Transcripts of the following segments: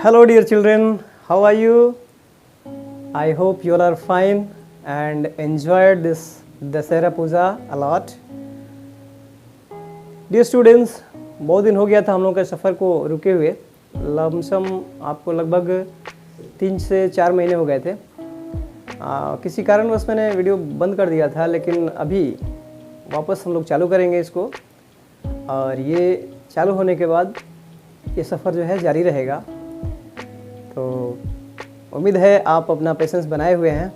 Hello dear children, how are you? I hope you all are fine and enjoyed this Dasera Puja a lot. Dear students, बहुत दिन हो गया था हम लोग के सफ़र को रुके हुए। लमसम आपको लगभग 3 से 4 महीने हो गए थे। किसी कारणवश मैंने वीडियो बंद कर दिया था, लेकिन अभी वापस हम लोग चालू करेंगे इसको, और ये चालू होने के बाद ये सफ़र जो है जारी रहेगा। तो उम्मीद है आप अपना पेशेंस बनाए हुए हैं,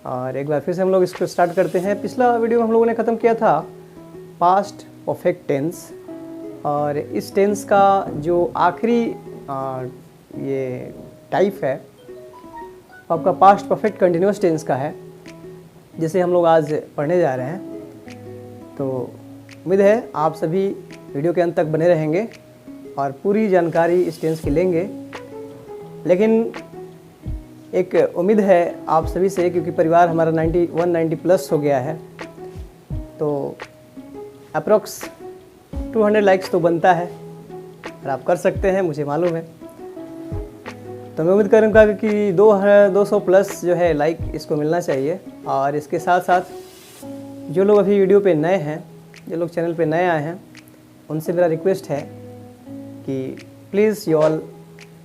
और एक बार फिर से हम लोग इसको स्टार्ट करते हैं। पिछला वीडियो में हम लोगों ने ख़त्म किया था पास्ट परफेक्ट टेंस, और इस टेंस का जो आखिरी ये टाइप है आपका पास्ट परफेक्ट कंटिन्यूअस टेंस का है, जिसे हम लोग आज पढ़ने जा रहे हैं। तो उम्मीद है आप सभी वीडियो के अंत तक बने रहेंगे और पूरी जानकारी इस टेंस की लेंगे। लेकिन एक उम्मीद है आप सभी से, क्योंकि परिवार हमारा 190 प्लस हो गया है, तो अप्रोक्स 200 लाइक्स तो बनता है, और आप कर सकते हैं, मुझे मालूम है। तो मैं उम्मीद करूँगा कि 200 प्लस जो है लाइक इसको मिलना चाहिए। और इसके साथ साथ जो लोग अभी वीडियो पे नए हैं, जो लोग चैनल पे नए आए हैं, उनसे मेरा रिक्वेस्ट है कि please you all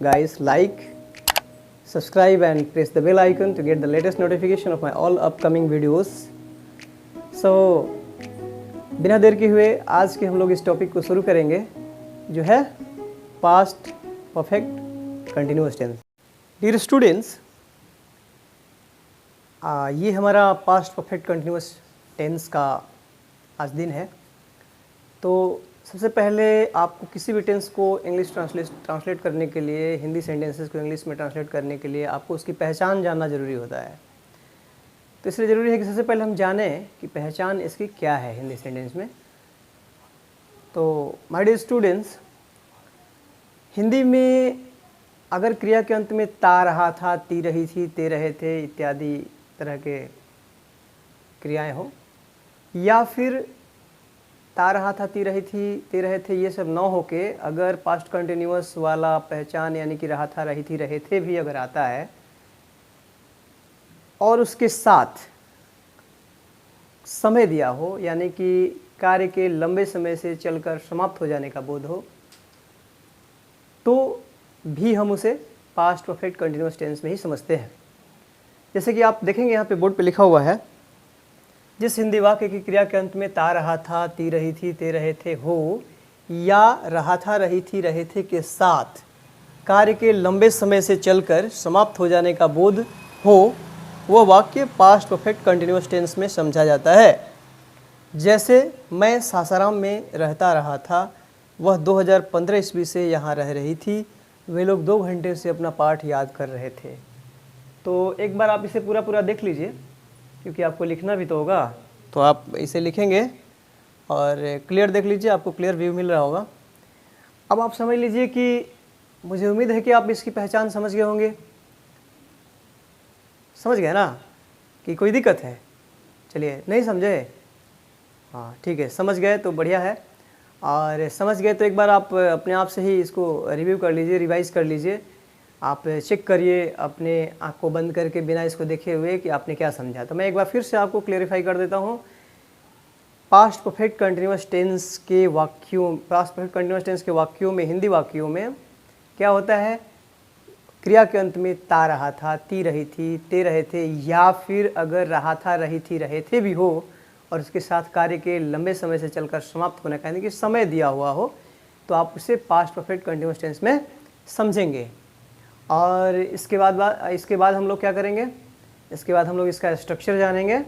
guys like, subscribe and press the bell icon to get the latest notification of my all upcoming videos. So बिना देर के हुए आज के हम लोग इस टॉपिक को शुरू करेंगे, जो है past perfect continuous tense. Dear students, ये हमारा पास्ट परफेक्ट कंटिन्यूअस टेंस का आज दिन है। तो सबसे पहले आपको किसी भी टेंस को इंग्लिश ट्रांसलेट करने के लिए, हिंदी सेंटेंसेस को इंग्लिश में ट्रांसलेट करने के लिए आपको उसकी पहचान जानना ज़रूरी होता है। तो इसलिए ज़रूरी है कि सबसे पहले हम जानें कि पहचान इसकी क्या है हिंदी सेंटेंस में। तो माय डियर स्टूडेंट्स, हिंदी में अगर क्रिया के अंत में ता रहा था, ती रही थी, ते रहे थे इत्यादि तरह के क्रियाएँ हो, या फिर ता रहा था, ती रही थी, ते रहे थे, ये सब न होके अगर पास्ट कंटिन्यूअस वाला पहचान यानी कि रहा था, रही थी, रहे थे भी अगर आता है, और उसके साथ समय दिया हो, यानी कि कार्य के लंबे समय से चलकर समाप्त हो जाने का बोध हो, तो भी हम उसे पास्ट परफेक्ट कंटिन्यूअस टेंस में ही समझते हैं। जैसे कि आप देखेंगे यहाँ पे बोर्ड पे लिखा हुआ है, जिस हिंदी वाक्य की क्रिया के अंत में ता रहा था, ती रही थी, ते रहे थे हो, या रहा था, रही थी, रहे थे के साथ कार्य के लंबे समय से चलकर समाप्त हो जाने का बोध हो, वह वाक्य पास्ट परफेक्ट कंटिन्यूअस टेंस में समझा जाता है। जैसे मैं सासाराम में रहता रहा था, वह 2015 ईस्वी से यहाँ रह रही थी, वे लोग 2 घंटे से अपना पाठ याद कर रहे थे। तो एक बार आप इसे पूरा देख लीजिए, क्योंकि आपको लिखना भी तो होगा, तो आप इसे लिखेंगे और क्लियर देख लीजिए, आपको क्लियर व्यू मिल रहा होगा। अब आप समझ लीजिए कि मुझे उम्मीद है कि आप इसकी पहचान समझ गए होंगे। समझ गए ना कि कोई दिक्कत है? चलिए, नहीं समझे? हाँ ठीक है, समझ गए तो बढ़िया है। और समझ गए तो एक बार आप अपने आप से ही इसको रिव्यू कर लीजिए, रिवाइज़ कर लीजिए। आप चेक करिए अपने आँख को बंद करके, बिना इसको देखे हुए कि आपने क्या समझा। तो मैं एक बार फिर से आपको क्लेरिफाई कर देता हूँ। पास्ट परफेक्ट कंटिन्यूअस टेंस के वाक्यों, पास्ट परफेक्ट कंटिन्यूअस टेंस के वाक्यों में, हिंदी वाक्यों में क्या होता है? क्रिया के अंत में ता रहा था, ती रही थी, ते रहे थे, या फिर अगर रहा था, रही थी, रहे थे भी हो, और उसके साथ कार्य के लंबे समय से चलकर समाप्त होने का यानी कि समय दिया हुआ हो, तो आप उसे पास्ट परफेक्ट कंटिन्यूअस टेंस में समझेंगे। और इसके बाद हम लोग क्या करेंगे? इसके बाद हम लोग इसका स्ट्रक्चर जानेंगे।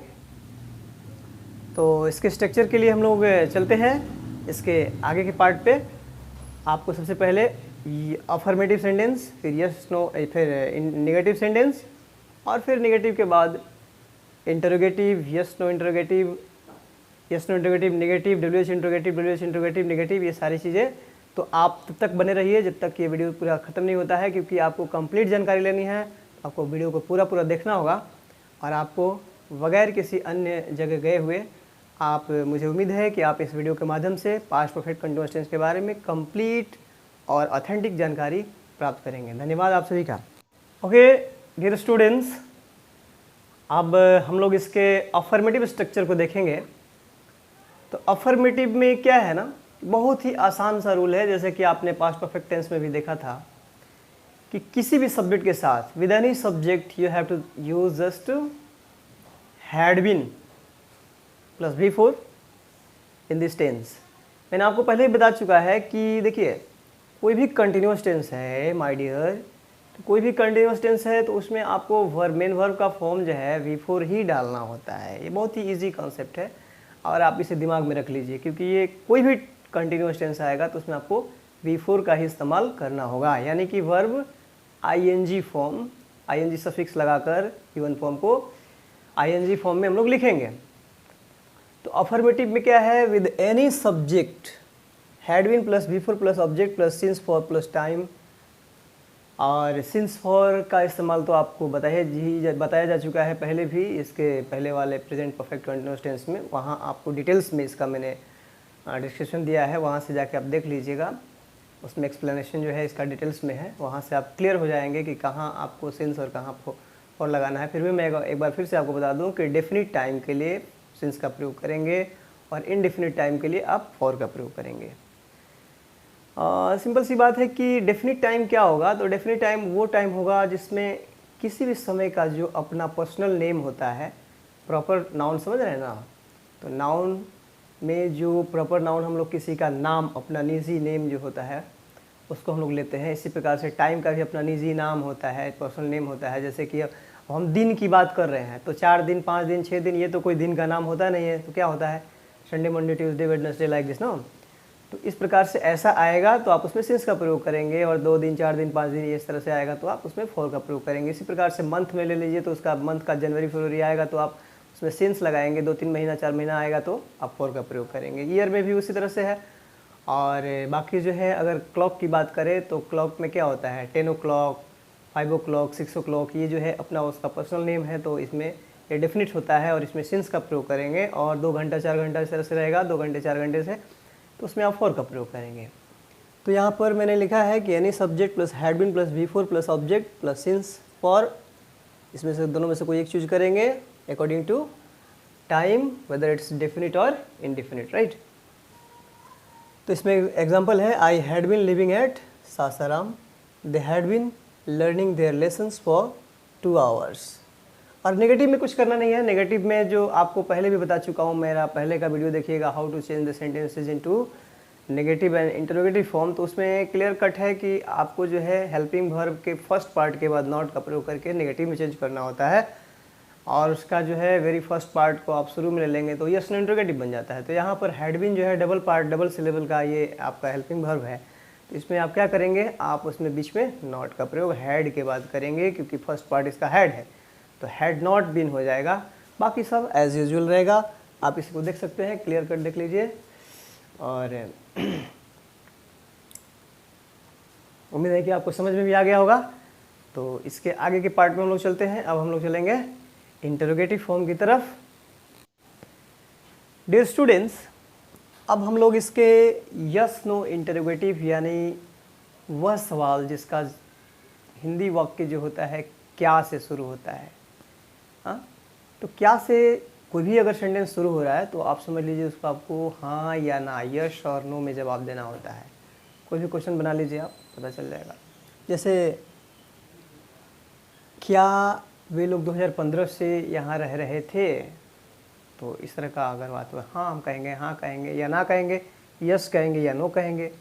तो इसके स्ट्रक्चर के लिए हम लोग चलते हैं इसके आगे के पार्ट पे। आपको सबसे पहले अफर्मेटिव सेंटेंस, फिर यस नो, फिर नेगेटिव सेंटेंस, और फिर नेगेटिव के बाद interrogative, yes no interrogative, yes no interrogative, negative, WH interrogative, negative, ये सारी चीज़ें। तो आप तब तक बने रहिए जब तक ये वीडियो पूरा ख़त्म नहीं होता है, क्योंकि आपको कंप्लीट जानकारी लेनी है। आपको वीडियो को पूरा देखना होगा, और आपको बगैर किसी अन्य जगह गए हुए आप, मुझे उम्मीद है कि आप इस वीडियो के माध्यम से पास्ट परफेक्ट कंटिन्यूअस टेंस के बारे में कंप्लीट और ऑथेंटिक जानकारी प्राप्त करेंगे। धन्यवाद आप सभी का। ओके डियर स्टूडेंट्स, अब हम लोग इसके अफर्मेटिव स्ट्रक्चर को देखेंगे। तो अफर्मेटिव में क्या है ना, बहुत ही आसान सा रूल है, जैसे कि आपने पास्ट परफेक्ट टेंस में भी देखा था कि किसी भी सब्जेक्ट के साथ with any subject you have to use just had been plus before in this tense. मैंने आपको पहले ही बता चुका है कि देखिए कोई भी कंटिन्यूस टेंस है माय डियर, तो कोई भी कंटिन्यूस टेंस है तो उसमें आपको वर्ब, मेन वर्ब का फॉर्म जो है बिफोर ही डालना होता है। ये बहुत ही इजी कॉन्सेप्ट है और आप इसे दिमाग में रख लीजिए, क्योंकि ये कोई भी कंटिन्यूस टेंस आएगा तो उसमें आपको बिफोर का ही इस्तेमाल करना होगा। यानी कि verb ING form, ING suffix लगाकर गिवन फॉर्म को आईएनजी फॉर्म में हम लोग लिखेंगे। तो अफर्मेटिव में क्या है, with any subject had been plus before plus object plus since for plus time. और सिंस फॉर का इस्तेमाल तो आपको बताया जा चुका है पहले भी, इसके पहले वाले प्रेजेंट परफेक्ट कंटिन्यूअस टेंस में। वहाँ आपको डिटेल्स में इसका मैंने डिस्क्रिप्शन दिया है, वहाँ से जाके आप देख लीजिएगा। उसमें एक्सप्लेनेशन जो है इसका डिटेल्स में है, वहाँ से आप क्लियर हो जाएंगे कि कहाँ आपको सिंस और कहाँ फॉर लगाना है। फिर भी मैं एक बार फिर से आपको बता दूँ कि डेफिनिट टाइम के लिए सिंस का प्रयोग करेंगे और इनडेफिनिट टाइम के लिए आप फॉर का प्रयोग करेंगे। सिंपल सी बात है कि डेफिनिट टाइम क्या होगा, तो डेफिनिट टाइम वो टाइम होगा जिसमें किसी भी समय का जो अपना पर्सनल नेम होता है, प्रॉपर नाउन समझ रहे हैं ना। तो नाउन में जो प्रॉपर नाउन हम लोग किसी का नाम, अपना निजी नेम जो होता है उसको हम लोग लेते हैं। इसी प्रकार से टाइम का भी अपना निजी नाम होता है, पर्सनल नेम होता है। जैसे कि अब हम दिन की बात कर रहे हैं तो 4 दिन, 5 दिन, 6 दिन, ये तो कोई दिन का नाम होता नहीं है। तो क्या होता है, Sunday, Monday, Tuesday, Wednesday, like this ना। तो इस प्रकार से ऐसा आएगा तो आप उसमें सिंस का प्रयोग करेंगे, और 2 दिन, 4 दिन, 5 दिन इस तरह से आएगा तो आप उसमें फॉर का प्रयोग करेंगे। इसी प्रकार से मंथ में ले लीजिए तो उसका मंथ का जनवरी फरवरी आएगा तो आप उसमें सिंस लगाएंगे। 2-3 महीना, 4 महीना आएगा तो आप फॉर का प्रयोग करेंगे। ईयर में भी उसी तरह से है। और बाकी जो है, अगर क्लॉक की बात करें तो क्लॉक में क्या होता है, 10 o'clock, 5 o'clock, 6 o'clock, ये जो है अपना उसका पर्सनल नेम है, तो इसमें ये डेफिनिट होता है और इसमें सिंस का प्रयोग करेंगे। और 2 घंटा 4 घंटा इस तरह से रहेगा, 2 घंटे 4 घंटे से, तो उसमें आप फॉर का प्रयोग करेंगे। तो यहाँ पर मैंने लिखा है कि any subject plus had been plus before plus object plus since for, इसमें से दोनों में से कोई एक चूज करेंगे according to time, whether it's definite और इनडेफिनिट, राइट। तो इसमें एग्जांपल है, I had been living at Sasaram, they had been learning their lessons for 2 hours। और नेगेटिव में कुछ करना नहीं है। नेगेटिव में जो आपको पहले भी बता चुका हूँ, मेरा पहले का वीडियो देखिएगा, how to change the sentences into negative and interrogative form. तो उसमें क्लियर कट है कि आपको जो है हेल्पिंग वर्ब के फर्स्ट पार्ट के बाद नॉट का प्रयोग करके नेगेटिव में चेंज करना होता है, और उसका जो है वेरी फर्स्ट पार्ट को आप शुरू में ले लेंगे तो यस नो इंटरोगेटिव बन जाता है। तो यहाँ पर हैड बीन जो है डबल पार्ट, डबल सिलेबल का ये आपका हेल्पिंग वर्ब है। तो इसमें आप क्या करेंगे, आप उसमें बीच में नॉट का प्रयोग हैड के बाद करेंगे, क्योंकि फर्स्ट पार्ट इसका हैड है, तो हैड नॉट बीन हो जाएगा। बाकी सब एज यूजुअल रहेगा। आप इसको देख सकते हैं, क्लियर कट देख लीजिए। और उम्मीद है कि आपको समझ में भी आ गया होगा। तो इसके आगे के पार्ट में हम लोग चलते हैं। अब हम लोग चलेंगे इंटरोगेटिव फॉर्म की तरफ। डियर स्टूडेंट्स, अब हम लोग इसके यस नो इंटरोगेटिव, यानी वह सवाल जिसका हिंदी वाक्य जो होता है क्या से शुरू होता है। हाँ, तो क्या से कोई भी अगर सेंटेंस शुरू हो रहा है तो आप समझ लीजिए उसको आपको हाँ या ना, यस और नो में जवाब देना होता है। कोई भी क्वेश्चन बना लीजिए आप, पता चल जाएगा। जैसे क्या वे लोग 2015 से यहाँ रह रहे थे, तो इस तरह का अगर बात हो, हाँ हम कहेंगे, हाँ कहेंगे या ना कहेंगे, यस कहेंगे या नो कहेंगे।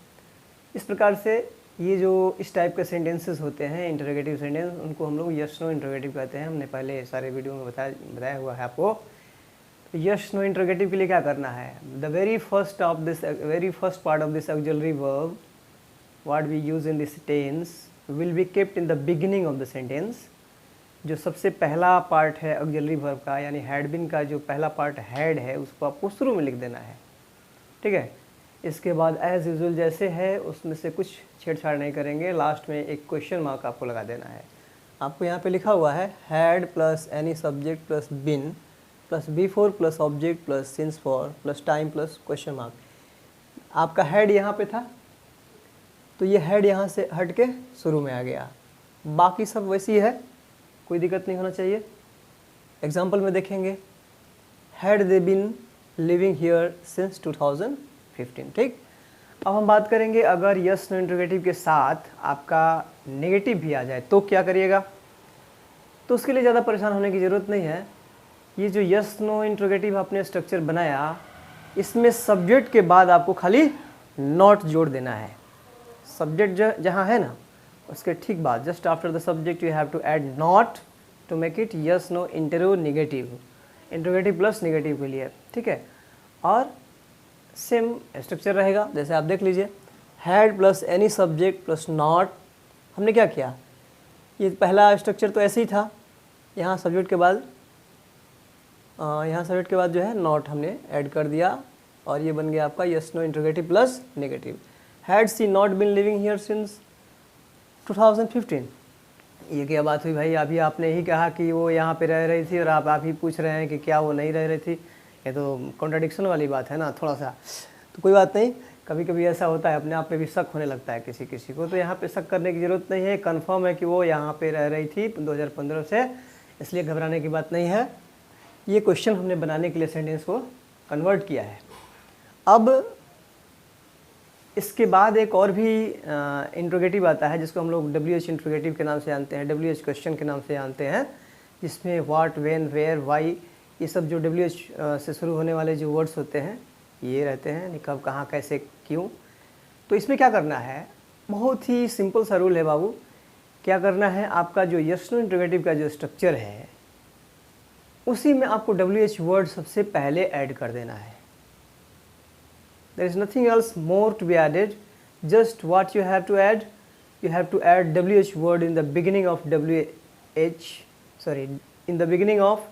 इस प्रकार से ये जो इस टाइप के सेंटेंसेस होते हैं इंटरोगेटिव सेंटेंस, उनको हम लोग यस नो इंटरोगेटिव कहते हैं। हमने पहले सारे वीडियो में बताया हुआ है आपको। तो यस नो इंटरोगेटिव के लिए क्या करना है, the very first part of this auxiliary verb what we use in this tense will be kept in the beginning of the sentence. जो सबसे पहला पार्ट है ऑक्सिलरी वर्ब का, यानी हैड बीन का जो पहला पार्ट हैड है, उसको आपको शुरू में लिख देना है, ठीक है। इसके बाद एज यूजुअल जैसे है उसमें से कुछ छेड़छाड़ नहीं करेंगे। लास्ट में एक क्वेश्चन मार्क आपको लगा देना है। आपको यहाँ पे लिखा हुआ है had plus any subject plus been plus before plus object plus since for plus time plus question mark. आपका हैड यहाँ पे था, तो ये हैड यहाँ से हट के शुरू में आ गया, बाकी सब वैसी है, कोई दिक्कत नहीं होना चाहिए। एग्जाम्पल में देखेंगे, had they been living here since 2015। ठीक, अब हम बात करेंगे अगर यस नो इंटरोगेटिव के साथ आपका नेगेटिव भी आ जाए तो क्या करिएगा। तो उसके लिए ज़्यादा परेशान होने की ज़रूरत नहीं है। ये जो यस नो इंटरोगेटिव आपने स्ट्रक्चर बनाया, इसमें सब्जेक्ट के बाद आपको खाली नॉट जोड़ देना है। सब्जेक्ट जहाँ है ना, उसके ठीक बाद just after the subject you have to add not to make it yes no interrogative, interrogative plus negative के लिए। ठीक है, और सेम स्ट्रक्चर रहेगा। जैसे आप देख लीजिए, had plus any subject plus not. हमने क्या किया, ये पहला स्ट्रक्चर तो ऐसे ही था, यहाँ सब्जेक्ट के बाद जो है नॉट हमने ऐड कर दिया और ये बन गया आपका yes no interrogative plus negative. Had she not been living here since 2015। ये क्या बात हुई भाई, अभी आपने ही कहा कि वो यहाँ पे रह रही थी और आप ही पूछ रहे हैं कि क्या वो नहीं रह रही थी। ये तो कॉन्ट्राडिक्शन वाली बात है ना थोड़ा सा। तो कोई बात नहीं, कभी कभी ऐसा होता है, अपने आप पे भी शक होने लगता है किसी किसी को, तो यहाँ पे शक करने की ज़रूरत नहीं है। कंफर्म है कि वो यहाँ पे रह रही थी 2015 से, इसलिए घबराने की बात नहीं है। ये क्वेश्चन हमने बनाने के लिए सेंटेंस को कन्वर्ट किया है। अब इसके बाद एक और भी इंट्रोगेटिव आता है जिसको हम लोग WH इंट्रोगेटिव के नाम से जानते हैं, WH क्वेश्चन के नाम से जानते हैं, जिसमें व्हाट, व्हेन, वेयर, वाई, ये सब जो WH से शुरू होने वाले जो वर्ड्स होते हैं ये रहते हैं, कब, कहाँ, कैसे, क्यों। तो इसमें क्या करना है, बहुत ही सिंपल सा रूल है बाबू। क्या करना है, आपका जो यस नो इंट्रोगेटिव का जो स्ट्रक्चर है उसी में आपको WH वर्ड सबसे पहले ऐड कर देना है। There is nothing else more to be added. Just what you have to add, you have to add WH word in the beginning of in the beginning of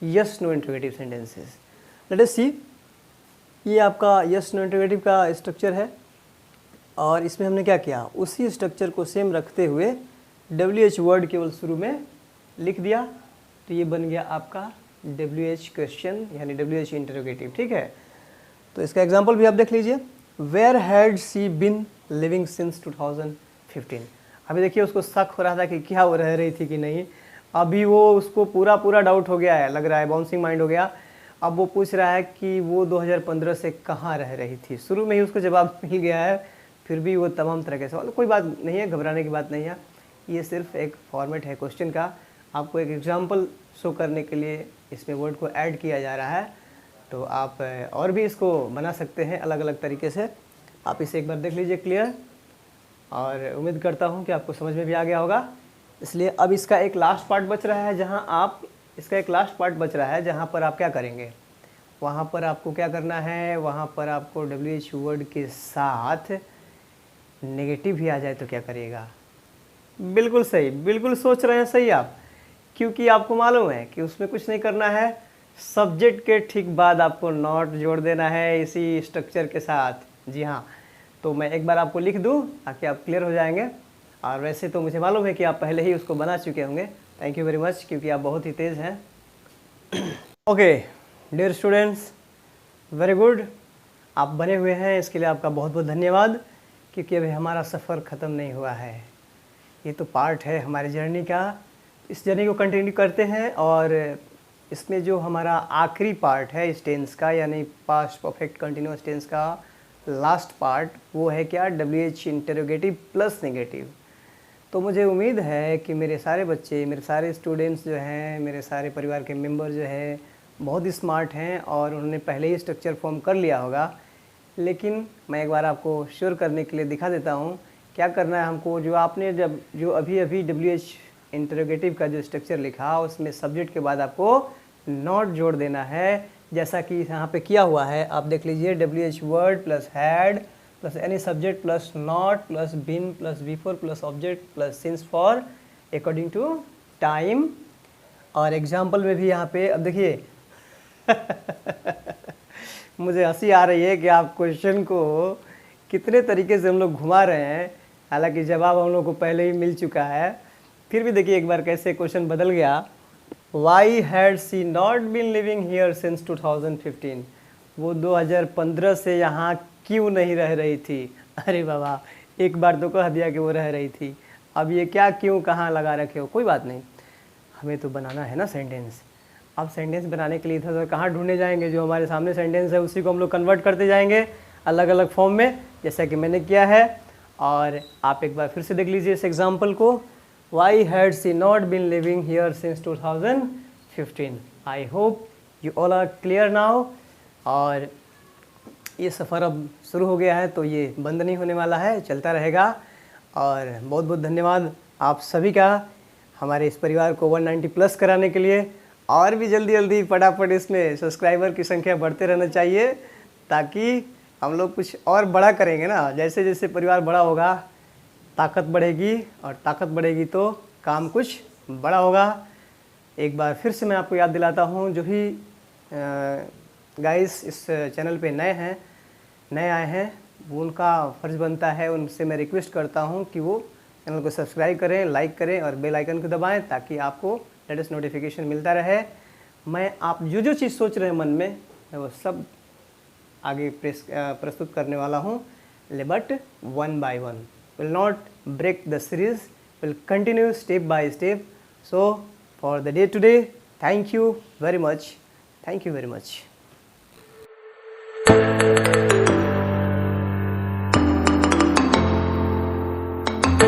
yes no interrogative sentences. Let us see. ये आपका yes no interrogative का structure है और इसमें हमने क्या किया, उसी स्ट्रक्चर को सेम रखते हुए WH वर्ड केवल शुरू में लिख दिया, तो ये बन गया आपका WH क्वेश्चन यानी WH इंटरोगेटिव। ठीक है, तो इसका एग्जाम्पल भी आप देख लीजिए, where had she been living since 2015। अभी देखिए उसको शक हो रहा था कि क्या वो रह रही थी कि नहीं, अभी वो उसको पूरा डाउट हो गया है, लग रहा है बाउंसिंग माइंड हो गया। अब वो पूछ रहा है कि वो 2015 से कहाँ रह रही थी। शुरू में ही उसको जवाब मिल गया है, फिर भी वो तमाम तरह के सवाल। कोई बात नहीं है, घबराने की बात नहीं है, ये सिर्फ एक फॉर्मेट है क्वेश्चन का, आपको एक एग्जाम्पल शो करने के लिए इसमें वर्ड को ऐड किया जा रहा है। तो आप और भी इसको बना सकते हैं अलग अलग तरीके से। आप इसे एक बार देख लीजिए क्लियर, और उम्मीद करता हूं कि आपको समझ में भी आ गया होगा। इसलिए अब इसका एक लास्ट पार्ट बच रहा है, जहां पर आप क्या करेंगे, वहां पर आपको क्या करना है, वहां पर आपको WH वर्ड के साथ नेगेटिव भी आ जाए तो क्या करिएगा। बिल्कुल सही, बिल्कुल सोच रहे हैं सही आप, क्योंकि आपको मालूम है कि उसमें कुछ नहीं करना है, सब्जेक्ट के ठीक बाद आपको नॉट जोड़ देना है इसी स्ट्रक्चर के साथ। जी हाँ, तो मैं एक बार आपको लिख दूं ताकि आप क्लियर हो जाएंगे। और वैसे तो मुझे मालूम है कि आप पहले ही उसको बना चुके होंगे। थैंक यू वेरी मच, क्योंकि आप बहुत ही तेज़ हैं। Okay dear students, very good, आप बने हुए हैं, इसके लिए आपका बहुत बहुत धन्यवाद। क्योंकि अभी हमारा सफ़र ख़त्म नहीं हुआ है, ये तो पार्ट है हमारी जर्नी का। इस जर्नी को कंटिन्यू करते हैं और इसमें जो हमारा आखिरी पार्ट है इस टेंस का, यानी पास्ट परफेक्ट कंटिन्यूअस टेंस का लास्ट पार्ट, वो है क्या, WH इंटरोगेटिव प्लस नेगेटिव। तो मुझे उम्मीद है कि मेरे सारे बच्चे, मेरे सारे स्टूडेंट्स जो हैं, मेरे सारे परिवार के मेंबर जो हैं बहुत ही स्मार्ट हैं और उन्होंने पहले ही स्ट्रक्चर फॉर्म कर लिया होगा। लेकिन मैं एक बार आपको श्योर करने के लिए दिखा देता हूँ क्या करना है हमको। जो आपने जो अभी WH इंटरोगेटिव का जो स्ट्रक्चर लिखा, उसमें सब्जेक्ट के बाद आपको नॉट जोड़ देना है, जैसा कि यहाँ पे किया हुआ है। आप देख लीजिए, WH word plus had plus any subject plus not plus been plus before plus object plus since for according to time. और एग्जाम्पल में भी यहाँ पे अब देखिए मुझे हंसी आ रही है कि आप क्वेश्चन को कितने तरीके से हम लोग घुमा रहे हैं, हालांकि जवाब हम लोग को पहले ही मिल चुका है। फिर भी देखिए एक बार कैसे क्वेश्चन बदल गया। Why had she not been living here since 2015, वो 2015 से यहाँ क्यों नहीं रह रही थी। अरे बाबा, एक बार तो कह दिया कि वो रह रही थी, अब ये क्या क्यों कहाँ लगा रखे हो, कोई बात नहीं, हमें तो बनाना है ना सेंटेंस। अब सेंटेंस बनाने के लिए इधर उधर कहाँ ढूंढने जाएंगे, जो हमारे सामने सेंटेंस है उसी को हम लोग कन्वर्ट करते जाएंगे अलग अलग फॉर्म में, जैसा कि मैंने किया है। और आप एक बार फिर से देख लीजिए इस एग्जाम्पल को, why had she not been living here since 2015। I hope you all are clear now. और ये सफ़र अब शुरू हो गया है तो ये बंद नहीं होने वाला है, चलता रहेगा। और बहुत बहुत धन्यवाद आप सभी का हमारे इस परिवार को 190 प्लस कराने के लिए। और भी जल्दी जल्दी फटाफट इसमें सब्सक्राइबर की संख्या बढ़ते रहना चाहिए, ताकि हम लोग कुछ और बड़ा करेंगे ना। जैसे जैसे परिवार बड़ा होगा ताकत बढ़ेगी, और ताकत बढ़ेगी तो काम कुछ बड़ा होगा। एक बार फिर से मैं आपको याद दिलाता हूँ, जो भी गाइस इस चैनल पे नए आए हैं, वो उनका फ़र्ज़ बनता है, उनसे मैं रिक्वेस्ट करता हूँ कि वो चैनल को सब्सक्राइब करें, लाइक करें और बेल आइकन को दबाएं, ताकि आपको लेटेस्ट नोटिफिकेशन मिलता रहे। मैं आप जो चीज़ सोच रहे हैं मन में, मैं वो सब आगे प्रस्तुत करने वाला हूँ, but one by one, will not break the series, will continue step by step. So for the day today, thank you very much, thank you very much.